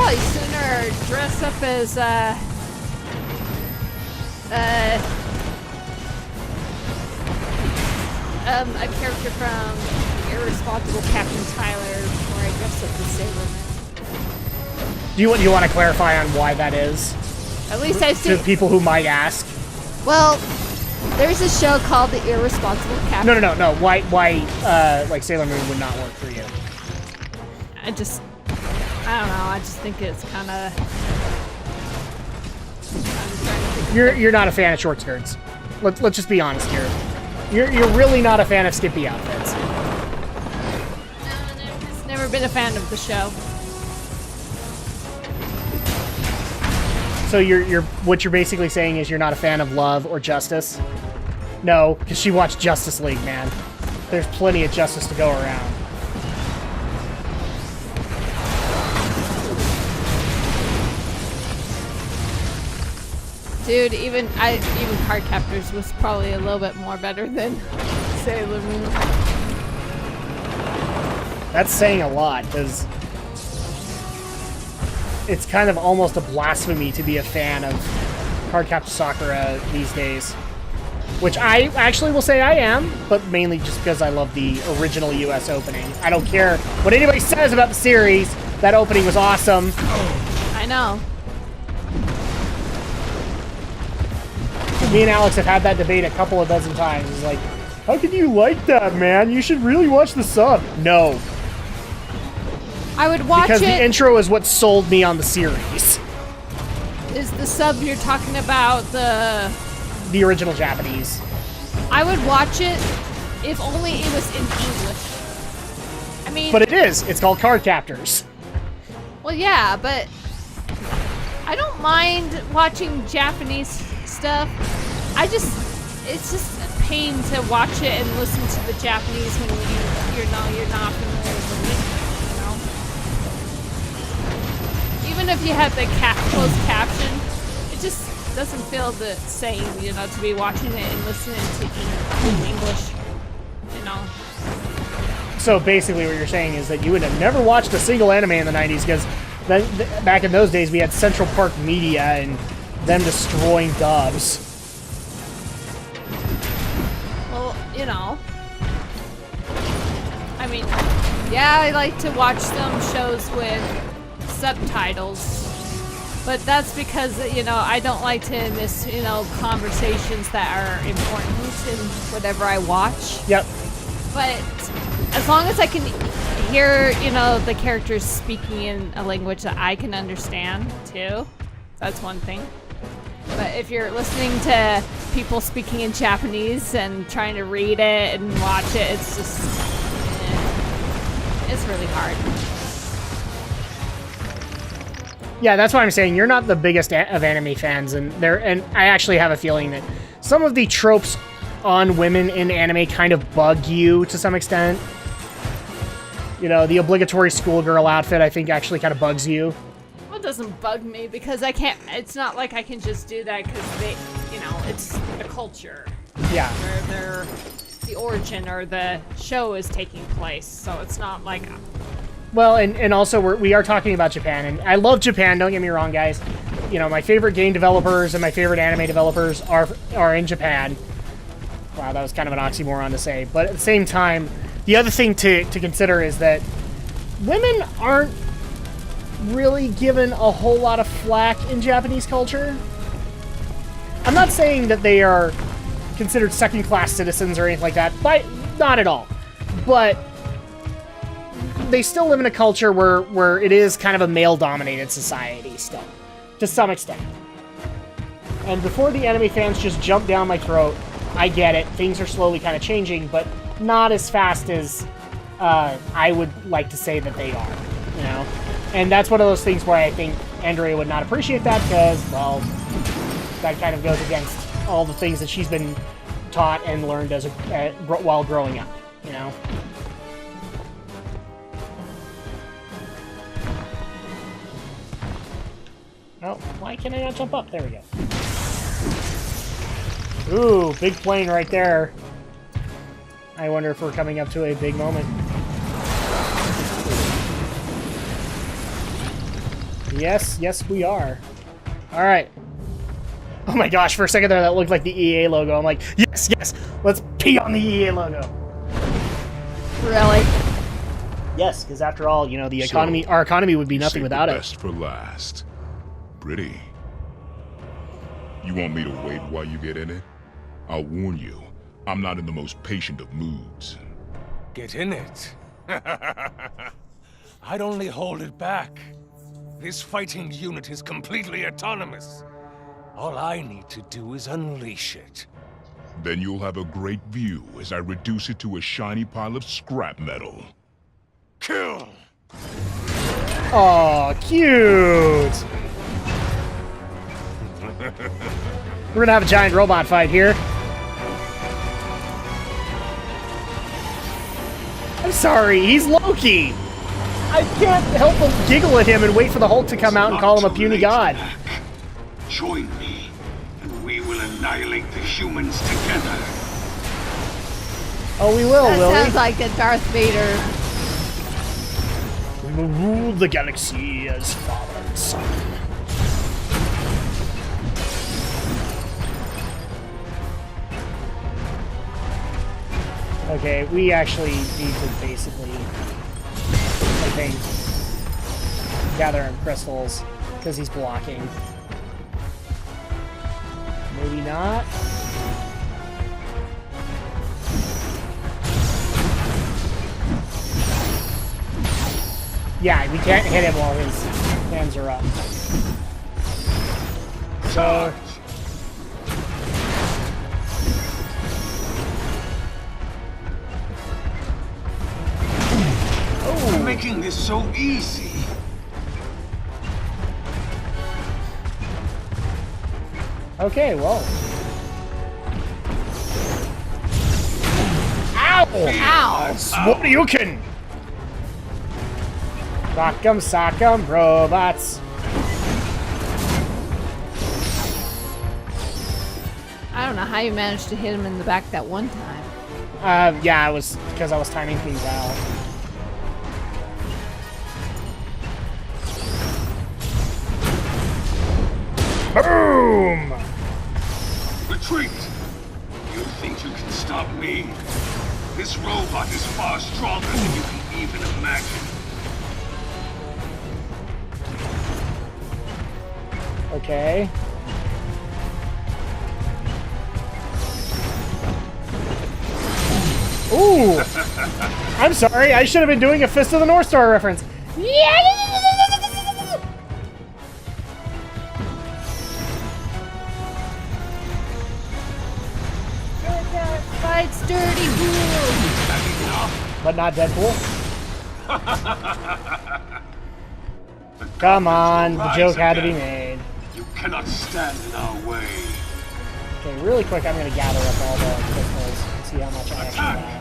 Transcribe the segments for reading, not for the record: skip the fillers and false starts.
probably sooner dress up as a character from Irresponsible Captain Tyler before I dress up as Sailor Man. Do you want to clarify on why that is? At least I've seen... To people who might ask. Well, there's a show called The Irresponsible Captain. No. Why, like, Sailor Moon would not work for you? I don't know. I just think it's kind of... You're not a fan of short skirts. Let's just be honest here. You're really not a fan of skimpy outfits. No, I've just never been a fan of the show. So what you're basically saying is you're not a fan of Love or Justice? No, because she watched Justice League, man. There's plenty of justice to go around. Dude, even Card Captors was probably a little bit more better than Sailor Moon. That's saying a lot, because it's kind of almost a blasphemy to be a fan of Cardcaptor Sakura these days. Which I actually will say I am, but mainly just because I love the original US opening. I don't care what anybody says about the series. That opening was awesome. I know. Me and Alex have had that debate a couple of dozen times. It's like, how can you like that, man? You should really watch the sub. No. I would watch because it. The intro is what sold me on the series. Is the sub you're talking about the original Japanese? I would watch it if only it was in English. I mean... But it is. It's called Cardcaptors. Well, yeah, but I don't mind watching Japanese stuff. It's just a pain to watch it and listen to the Japanese when you're not familiar with the even if you have the closed caption, it just doesn't feel the same, to be watching it and listening to English, So basically what you're saying is that you would have never watched a single anime in the 90s because back in those days we had Central Park Media and them destroying dubs. Well, I mean, yeah, I like to watch some shows with subtitles, but that's because I don't like to miss conversations that are important in whatever I watch. Yep. But as long as I can hear the characters speaking in a language that I can understand too, that's one thing. But if you're listening to people speaking in Japanese and trying to read it and watch it, it's just it's really hard. Yeah, that's what I'm saying. You're not the biggest of anime fans, and I actually have a feeling that some of the tropes on women in anime kind of bug you to some extent. The obligatory schoolgirl outfit, I think, actually kind of bugs you. Well, it doesn't bug me because I can't. It's not like I can just do that because it's the culture. Yeah. Where the origin or the show is taking place, so it's not like. Well, and also we are talking about Japan, and I love Japan, don't get me wrong, guys. My favorite game developers and my favorite anime developers are in Japan. Wow, that was kind of an oxymoron to say. But at the same time, the other thing to consider is that women aren't really given a whole lot of flack in Japanese culture. I'm not saying that they are considered second-class citizens or anything like that, not at all. But they still live in a culture where it is kind of a male-dominated society still, to some extent. And before the anime fans just jump down my throat, I get it, things are slowly kind of changing, but not as fast as I would like to say that they are, And that's one of those things where I think Andrea would not appreciate that because, well, that kind of goes against all the things that she's been taught and learned while growing up, Oh, why can I not jump up? There we go. Ooh, big plane right there. I wonder if we're coming up to a big moment. Yes, we are. All right. Oh my gosh, for a second there that looked like the EA logo. I'm like, yes, let's pee on the EA logo. Really? Yes, because after all, you know, the economy, our economy would be nothing without it. Best for last. Pretty. You want me to wait while you get in it? I'll warn you, I'm not in the most patient of moods. Get in it. I'd only hold it back. This fighting unit is completely autonomous. All I need to do is unleash it. Then you'll have a great view as I reduce it to a shiny pile of scrap metal. Kill! Oh, cute! We're gonna have a giant robot fight here. I'm sorry, he's Loki! I can't help but giggle at him and wait for the Hulk to come out and call him a puny god. Join me, and we will annihilate the humans together. Oh, we will, That will sounds we? like a Darth Vader. We will rule the galaxy as father and son. Okay, we actually need to basically, I think, gather him crystals, because he's blocking. Maybe not. Yeah, we can't hit him while his hands are up. So... You're making this so easy. Okay, well. Ow! Ow! Sporyuken! Sock'em, robots. I don't know how you managed to hit him in the back that one time. Yeah, it was because I was timing things out. Boom! Retreat! You think you can stop me? This robot is far stronger than you can even imagine. Okay. Ooh! I'm sorry, I should have been doing a Fist of the North Star reference. Fights dirty fool! But not Deadpool. Come on, the joke had to be made. You cannot stand in our way. Okay, really quick, I'm gonna gather up all the crystals and see how much I actually have.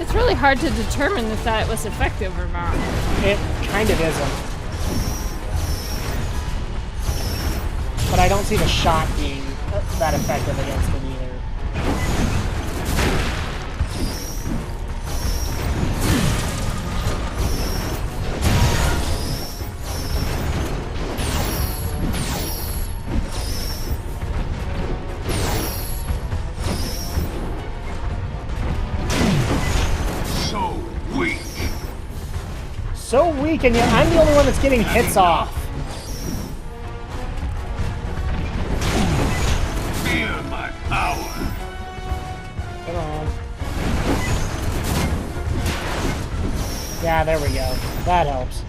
It's really hard to determine if that was effective or not. It kind of isn't. But I don't see the shot being that effective against it either. So weak, and yet I'm the only one that's getting hits off. Fear my power. Come on. Yeah, there we go. That helps.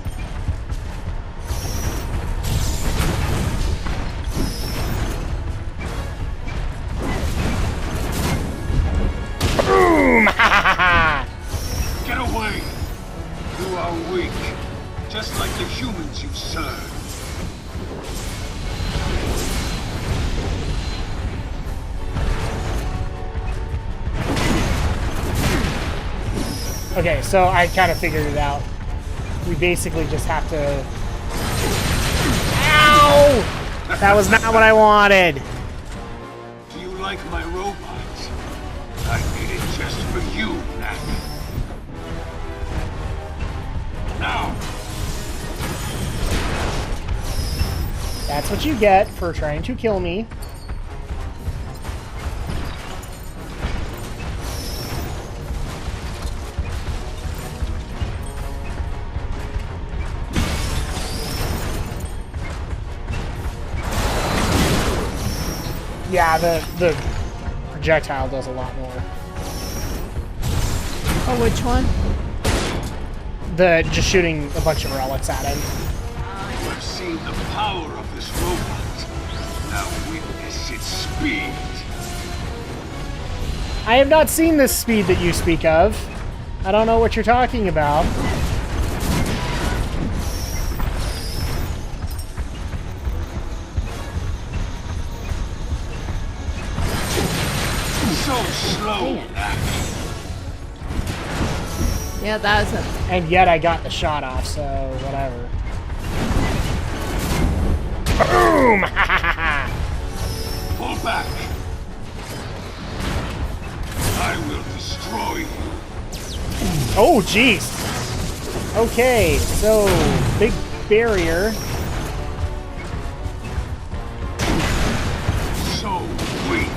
Boom! Ha ha ha! Get away! You are weak, just like the humans you serve. Okay, so I kind of figured it out. We basically just have to... Ow! That was not what I wanted. Do you like my robot? I made it just for you, Knack. Now, That's what you get for trying to kill me. Yeah, the projectile does a lot more. Oh, which one? Just shooting a bunch of relics at him. you have seen the power of this robot. Now witness its speed. I have not seen this speed that you speak of. I don't know what you're talking about. So slow, Knack. Yeah, that was it. And yet I got the shot off, so whatever. Boom! Pull back. I will destroy you. Oh, jeez. Okay, so big barrier. So weak.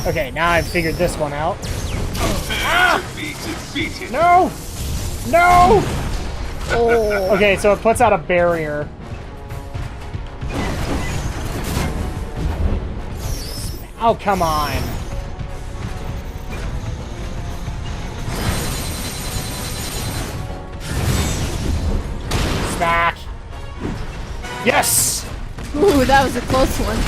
Okay, now I've figured this one out. Defeated. No! No! Oh. Okay, so it puts out a barrier. Oh, come on. Smack. Yes! Ooh, that was a close one.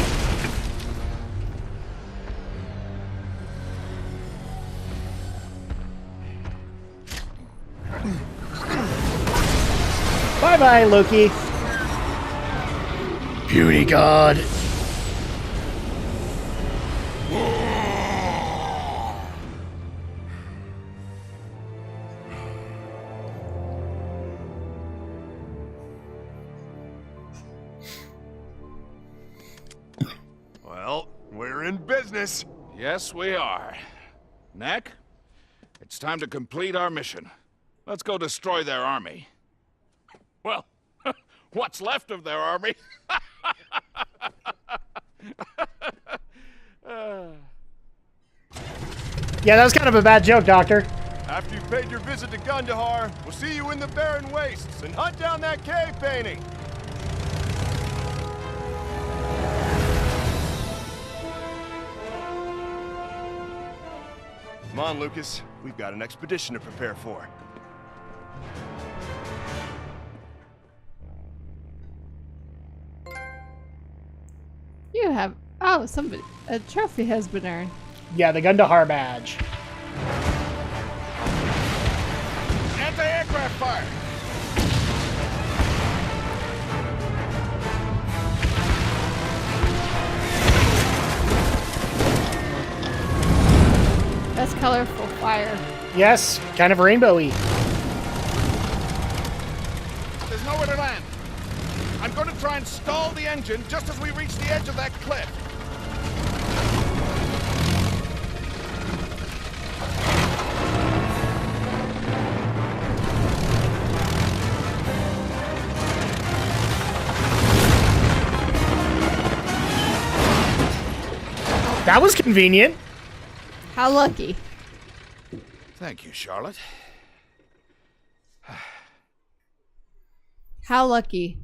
Bye-bye, Loki. Beauty God. Well, we're in business. Yes, we are. Knack, it's time to complete our mission. Let's go destroy their army. Well, what's left of their army? Yeah, that was kind of a bad joke, Doctor. After you've paid your visit to Gundahar, we'll see you in the barren wastes and hunt down that cave painting. Come on, Lucas. We've got an expedition to prepare for. You have... Oh, somebody... A trophy has been earned. Yeah, the Gundahar badge. Anti-aircraft fire! That's colorful fire. Yes, kind of rainbowy. There's nowhere to land. I'm going to try and stall the engine just as we reach the edge of that cliff. That was convenient. How lucky. Thank you, Charlotte. How lucky.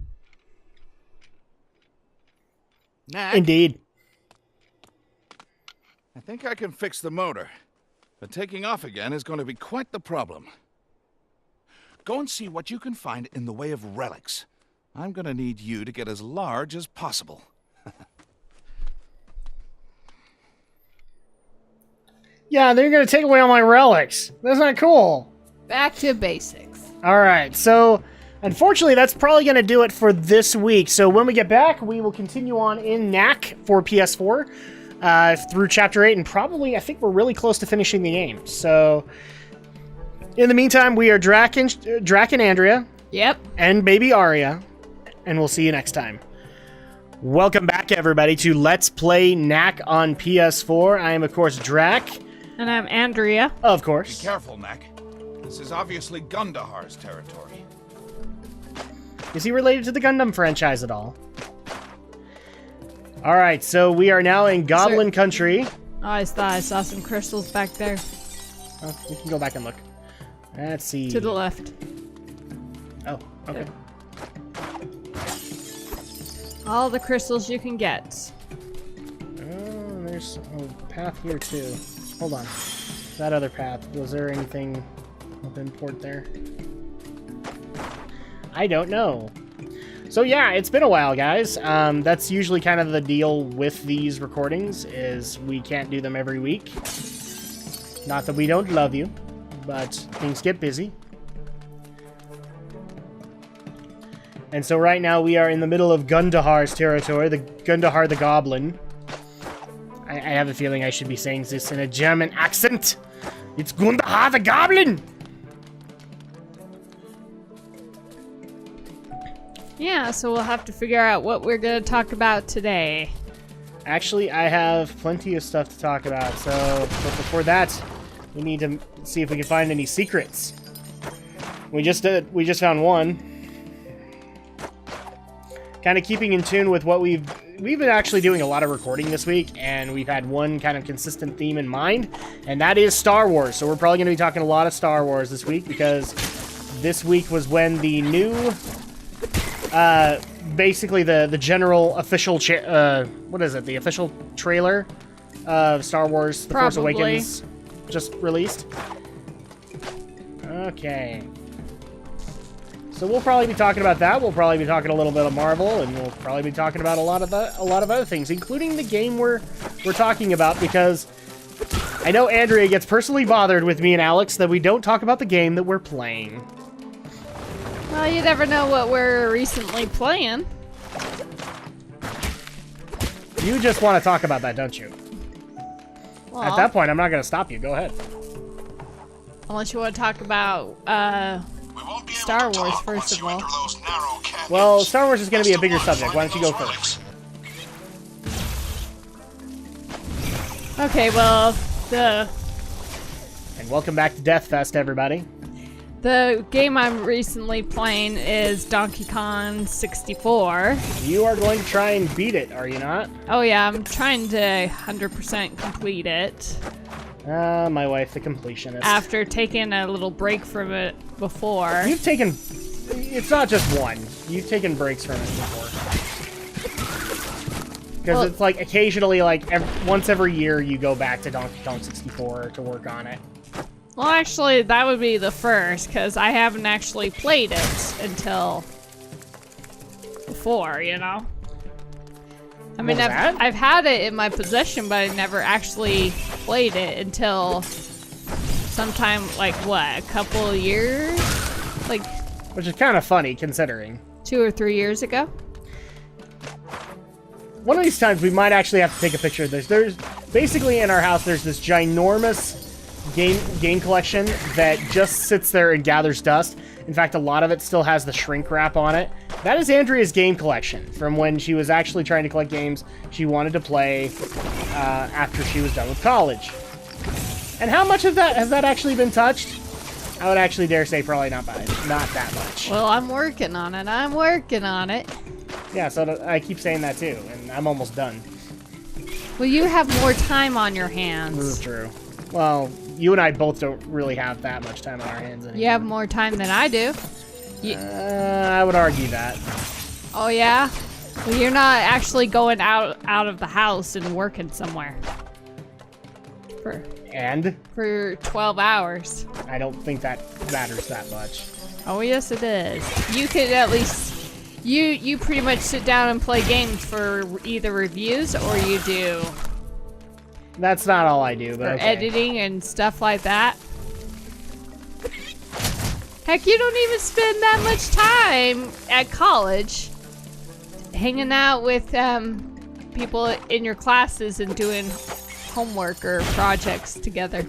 Knack, Indeed. I think I can fix the motor, but taking off again is going to be quite the problem. Go and see what you can find in the way of relics. I'm going to need you to get as large as possible. Yeah, they're gonna take away all my relics. That's not cool. Back to basics. All right, so Unfortunately, that's probably going to do it for this week. So when we get back, we will continue on in Knack for PS4 through Chapter 8, and probably, I think we're really close to finishing the game. So in the meantime, we are Drak and Andrea. Yep. And baby Arya, and we'll see you next time. Welcome back, everybody, to Let's Play Knack on PS4. I am, of course, Drak. And I'm Andrea. Of course. Be careful, Knack. This is obviously Gundahar's territory. Is he related to the Gundam franchise at all? Alright, so we are now in Goblin Country. Oh, I thought I saw some crystals back there. Oh, we can go back and look. Let's see. To the left. Oh, okay. All the crystals you can get. Oh, there's a path here too. Hold on. That other path. Was there anything of import there? I don't know. So yeah, it's been a while, guys. That's usually kind of the deal with these recordings, is we can't do them every week. Not that we don't love you, but things get busy. And so right now we are in the middle of Gundahar's territory, the Gundahar the Goblin. I have a feeling I should be saying this in a German accent. It's Gundahar the Goblin! Yeah, so we'll have to figure out what we're going to talk about today. Actually, I have plenty of stuff to talk about, but before that, we need to see if we can find any secrets. We just found one. Kind of keeping in tune with what we've been actually doing a lot of recording this week, and we've had one kind of consistent theme in mind, and that is Star Wars. So we're probably going to be talking a lot of Star Wars this week, because this week was when the new, basically the general official, what is it? The official trailer of Star Wars: The Force Awakens just released. Okay. So we'll probably be talking about that. We'll probably be talking a little bit of Marvel, and we'll probably be talking about a lot of other things, including the game we're talking about, because I know Andrea gets personally bothered with me and Alex that we don't talk about the game that we're playing. Well, you never know what we're recently playing. You just want to talk about that, don't you? Well, At that point, I'm not going to stop you. Go ahead. unless you want to talk about Star Wars, first of all. Well, Star Wars is going to be a bigger subject. Why don't you go first? Okay, well, And welcome back to Death Fest, everybody. the game I'm recently playing is Donkey Kong 64. You are going to try and beat it, are you not? Oh yeah, I'm trying to 100% complete it. My wife, the completionist. After taking a little break from it before. You've taken... It's not just one. You've taken breaks from it before. Because it's like occasionally, like once every year, you go back to Donkey Kong 64 to work on it. Well, actually, that would be the first, because I haven't actually played it until before, you know? I mean, I've had it in my possession, but I never actually played it until sometime, like, what, a couple of years? Like... Which is kind of funny, considering. 2 or 3 years ago? One of these times, we might actually have to take a picture of this. There's... Basically, in our house, there's this ginormous game collection that just sits there and gathers dust. In fact, a lot of it still has the shrink wrap on it. That is Andrea's game collection from when she was actually trying to collect games she wanted to play after she was done with college. And how much of that has that actually been touched? I would actually dare say probably not that much. Well, I'm working on it. I'm working on it. Yeah, so I keep saying that too, and I'm almost done. Well, you have more time on your hands. This is true. Well, you and I both don't really have that much time on our hands anymore. You have more time than I do. I would argue that. Oh, yeah? Well, you're not actually going out of the house and working somewhere. For 12 hours. I don't think that matters that much. Oh, yes, it is. You could at least... You pretty much sit down and play games for either reviews or you do... That's not all I do, but for okay. editing and stuff like that. Heck, you don't even spend that much time at college hanging out with people in your classes and doing homework or projects together.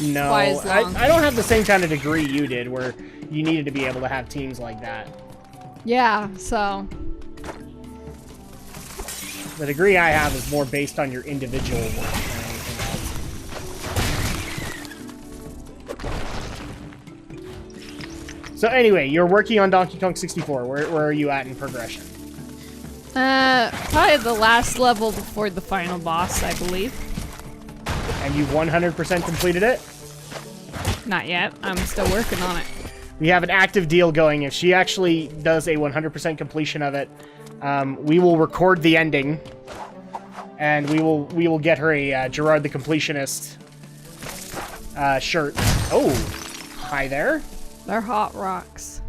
No, Twice long. I don't have the same kind of degree you did where you needed to be able to have teams like that. Yeah, so The degree I have is more based on your individual work than anything else. So anyway, you're working on Donkey Kong 64. Where are you at in progression? probably the last level before the final boss, I believe. And you've 100% completed it? Not yet. I'm still working on it. We have an active deal going. If she actually does a 100% completion of it, we will record the ending, and we will get her a Gerard the Completionist shirt. Oh, hi there. They're hot rocks.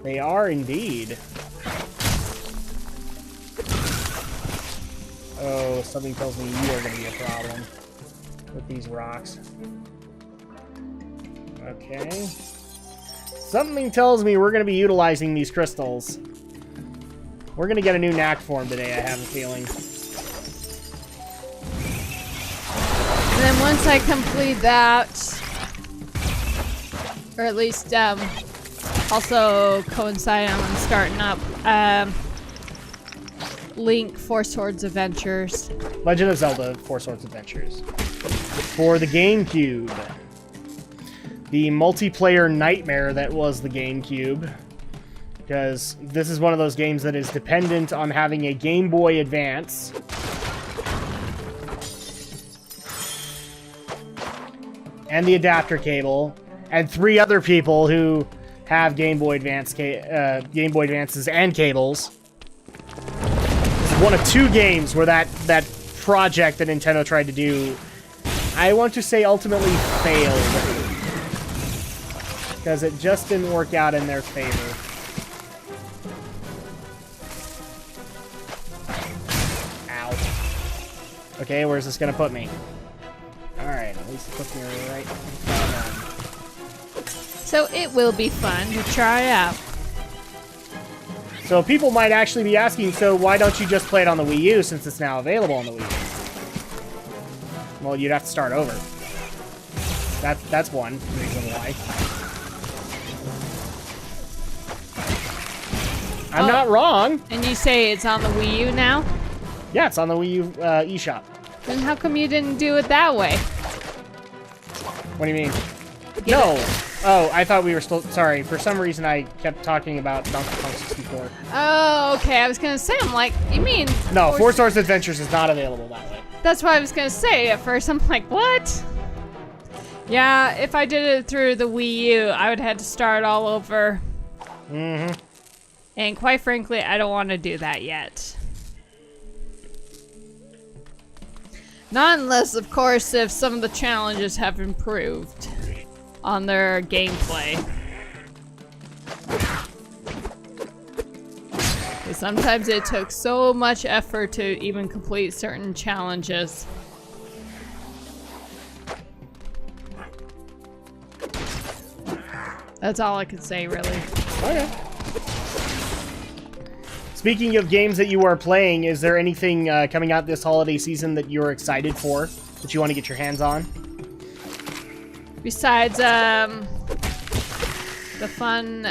They are indeed. Oh, something tells me you are going to be a problem with these rocks. Okay. Something tells me we're going to be utilizing these crystals. We're going to get a new Knack form today, I have a feeling. And then once I complete that, or at least also coincide on starting up Link Four Swords Adventures. Legend of Zelda Four Swords Adventures. For the GameCube. The multiplayer nightmare that was the GameCube. Because this is one of those games that is dependent on having a Game Boy Advance. And the adapter cable. And 3 other people who have Game Boy Advances and cables. It's one of 2 games where that project that Nintendo tried to do, I want to say, ultimately failed. Because it just didn't work out in their favor. Ow. Okay, where's this gonna put me? Alright, at least it puts me right down. So it will be fun to try out. So people might actually be asking, so why don't you just play it on the Wii U since it's now available on the Wii U? Well, you'd have to start over. That's one reason why. I'm not wrong. And you say it's on the Wii U now? Yeah, it's on the Wii U eShop. Then how come you didn't do it that way? What do you mean? Get No. it. Oh, I thought we were still... Sorry, for some reason I kept talking about Donkey Kong 64. Oh, okay. I was gonna say, I'm like, you mean... No, Four Swords Adventures is not available that way. That's what I was gonna say at first. I'm like, what? Yeah, if I did it through the Wii U, I would have to start all over. Mm-hmm. And quite frankly, I don't want to do that yet. Not unless, of course, if some of the challenges have improved on their gameplay. Because sometimes it took so much effort to even complete certain challenges. That's all I can say, really. Okay. Speaking of games that you are playing, is there anything coming out this holiday season that you're excited for, that you want to get your hands on? Besides, the fun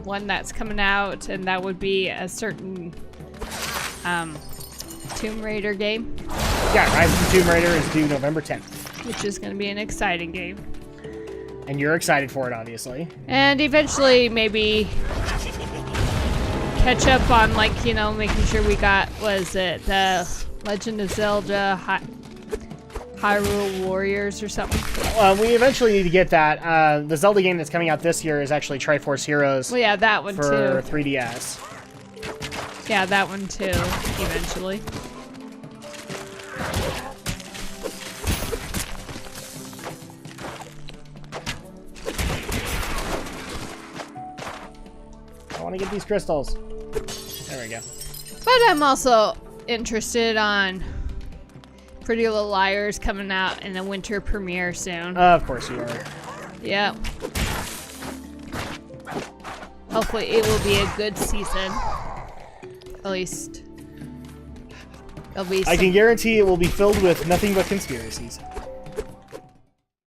one that's coming out, and that would be a certain Tomb Raider game. Yeah, Rise of the Tomb Raider is due November 10th. Which is going to be an exciting game. And you're excited for it, obviously. And eventually, maybe catch up on, like, you know, making sure we got, was it the Legend of Zelda Hyrule Warriors or something? We eventually need to get that. The Zelda game that's coming out this year is actually Triforce Heroes. Well, yeah, that one for too. 3DS. Yeah, that one too, eventually. I want to get these crystals. There we go. But I'm also interested on Pretty Little Liars coming out in the winter premiere soon. Of course you are. Yep. Hopefully it will be a good season. At least. It'll be I some- can guarantee it will be filled with nothing but conspiracies.